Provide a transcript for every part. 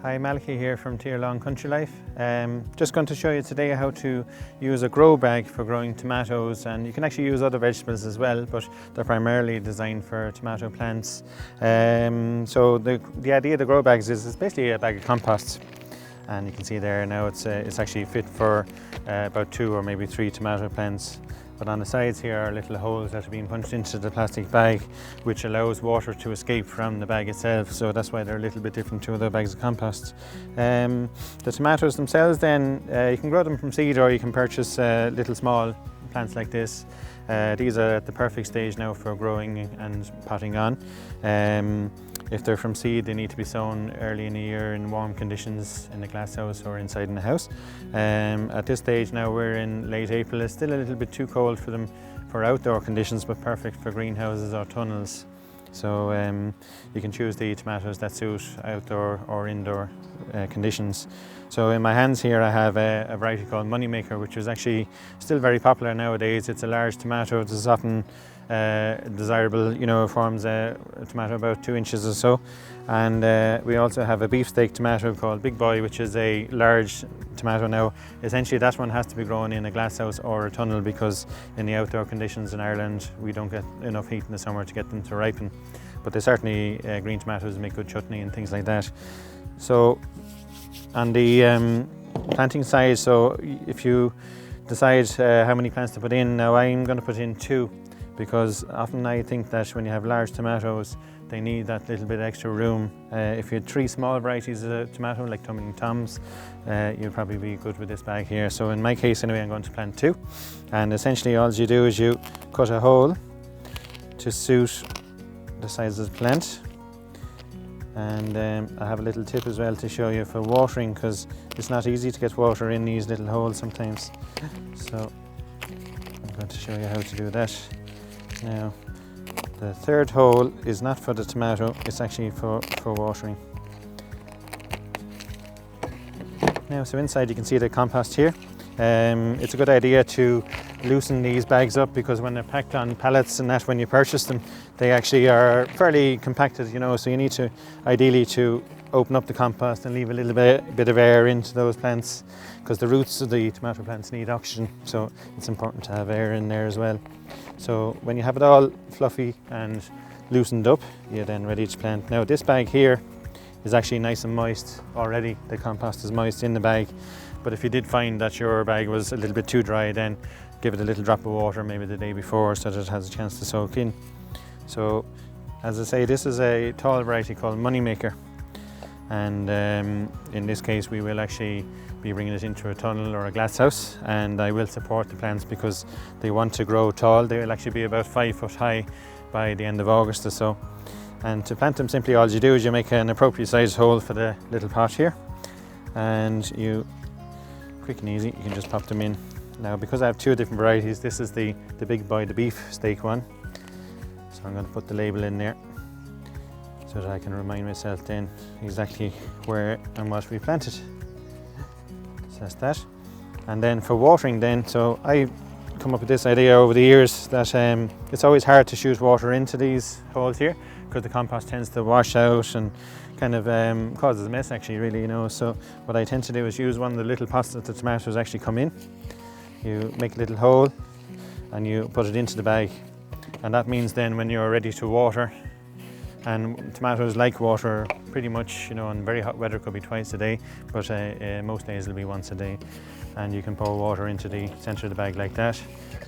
Hi, Malachy here from Tier Long Country Life. Just going to show you today how to use a grow bag for growing tomatoes, and you can actually use other vegetables as well, but they're primarily designed for tomato plants. So the idea of the grow bags is it's basically a bag of compost, and you can see there now it's actually fit for about 2 or maybe 3 tomato plants. But on the sides here are little holes that are being punched into the plastic bag, which allows water to escape from the bag itself, so that's why they're a little bit different to other bags of compost. The tomatoes themselves then, you can grow them from seed or you can purchase little small plants like this. These are at the perfect stage now for growing and potting on. If they're from seed, they need to be sown early in the year in warm conditions in a glass house or inside in the house. At this stage now, we're in late April. It's still a little bit too cold for them for outdoor conditions, but perfect for greenhouses or tunnels. So you can choose the tomatoes that suit outdoor or indoor conditions. So in my hands here I have a variety called Moneymaker, which is actually still very popular nowadays. It's a large tomato. It's often desirable, forms a tomato about 2 inches or so. And we also have a beefsteak tomato called Big Boy, which is a large tomato. Now essentially that one has to be grown in a glass house or a tunnel, because in the outdoor conditions in Ireland we don't get enough heat in the summer to get them to ripen. But they certainly, green tomatoes make good chutney and things like that. So on the planting side, so if you decide how many plants to put in, now I'm going to put in 2, because often I think that when you have large tomatoes they need that little bit extra room. If you had 3 small varieties of tomato like Tummy Toms, you'll probably be good with this bag here. So in my case anyway, I'm going to plant 2, and essentially all you do is you cut a hole to suit the size of the plant. And I have a little tip as well to show you for watering, because it's not easy to get water in these little holes sometimes. So I'm going to show you how to do that. Now the 3rd hole is not for the tomato, it's actually for watering. Now, so inside you can see the compost here. It's a good idea to loosen these bags up, because when they're packed on pallets and that, when you purchase them, they actually are fairly compacted, so you need to ideally to open up the compost and leave a little bit of air into those plants, because the roots of the tomato plants need oxygen, so it's important to have air in there as well. So when you have it all fluffy and loosened up, you're then ready to plant. Now this bag here is actually nice and moist already. The compost is moist in the bag, but if you did find that your bag was a little bit too dry, then give it a little drop of water maybe the day before, so that it has a chance to soak in. So as I say, this is a tall variety called Moneymaker, and in this case we will actually be bringing it into a tunnel or a glass house, and I will support the plants because they want to grow tall. They will actually be about 5 foot high by the end of August or so. And to plant them, simply all you do is you make an appropriate sized hole for the little pot here, and you, quick and easy, you can just pop them in. Now because I have 2 different varieties, this is the Big Boy, the beef steak one, so I'm going to put the label in there so that I can remind myself then exactly where and what we planted. So that's that. And then for watering then, so I come up with this idea over the years that it's always hard to shoot water into these holes here, because the compost tends to wash out and kind of causes a mess actually, really, So what I tend to do is use one of the little pots that the tomatoes actually come in. You make a little hole and you put it into the bag, and that means then when you're ready to water, and tomatoes like water pretty much, in very hot weather could be twice a day, but most days it'll be once a day, and you can pour water into the centre of the bag like that,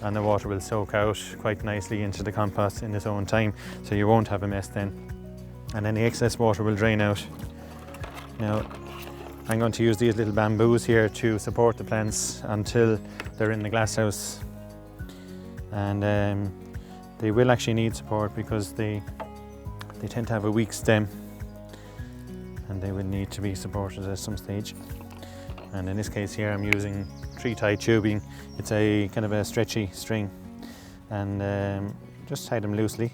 and the water will soak out quite nicely into the compost in its own time, so you won't have a mess then, and any excess water will drain out. Now I'm going to use these little bamboos here to support the plants until they're in the glass house, and they will actually need support because they tend to have a weak stem, and they will need to be supported at some stage. And in this case here I'm using 3-tie tubing. It's a kind of a stretchy string, and just tie them loosely,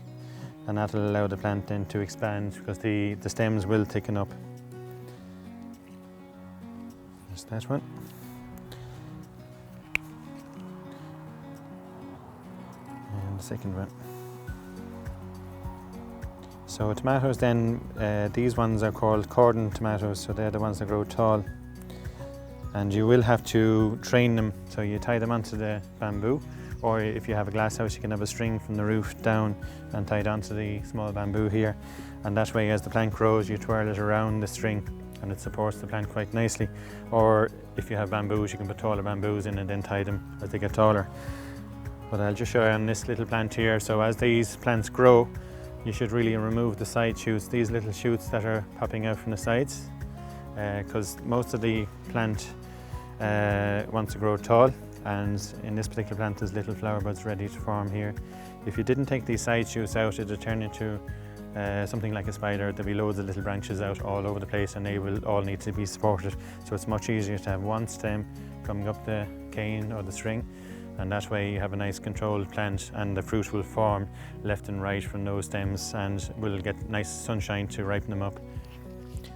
and that will allow the plant then to expand, because the stems will thicken up. Just that one. And the second one. So tomatoes then, these ones are called cordon tomatoes, so they're the ones that grow tall. And you will have to train them, so you tie them onto the bamboo, or if you have a glass house you can have a string from the roof down and tie it onto the small bamboo here, and that way as the plant grows you twirl it around the string and it supports the plant quite nicely. Or if you have bamboos you can put taller bamboos in and then tie them as they get taller. But I'll just show you on this little plant here. So as these plants grow you should really remove the side shoots, these little shoots that are popping out from the sides, because most of the plant wants to grow tall, and in this particular plant there's little flower buds ready to form here. If you didn't take these side shoots out it would turn into something like a spider. There'll be loads of little branches out all over the place and they will all need to be supported. So it's much easier to have one stem coming up the cane or the string, and that way you have a nice controlled plant and the fruit will form left and right from those stems and will get nice sunshine to ripen them up.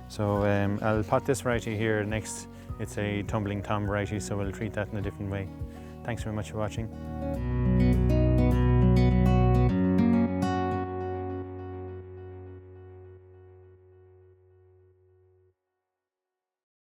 So I'll pot this variety here next. It's a tumbling tom variety, so we'll treat that in a different way. Thanks very much for watching.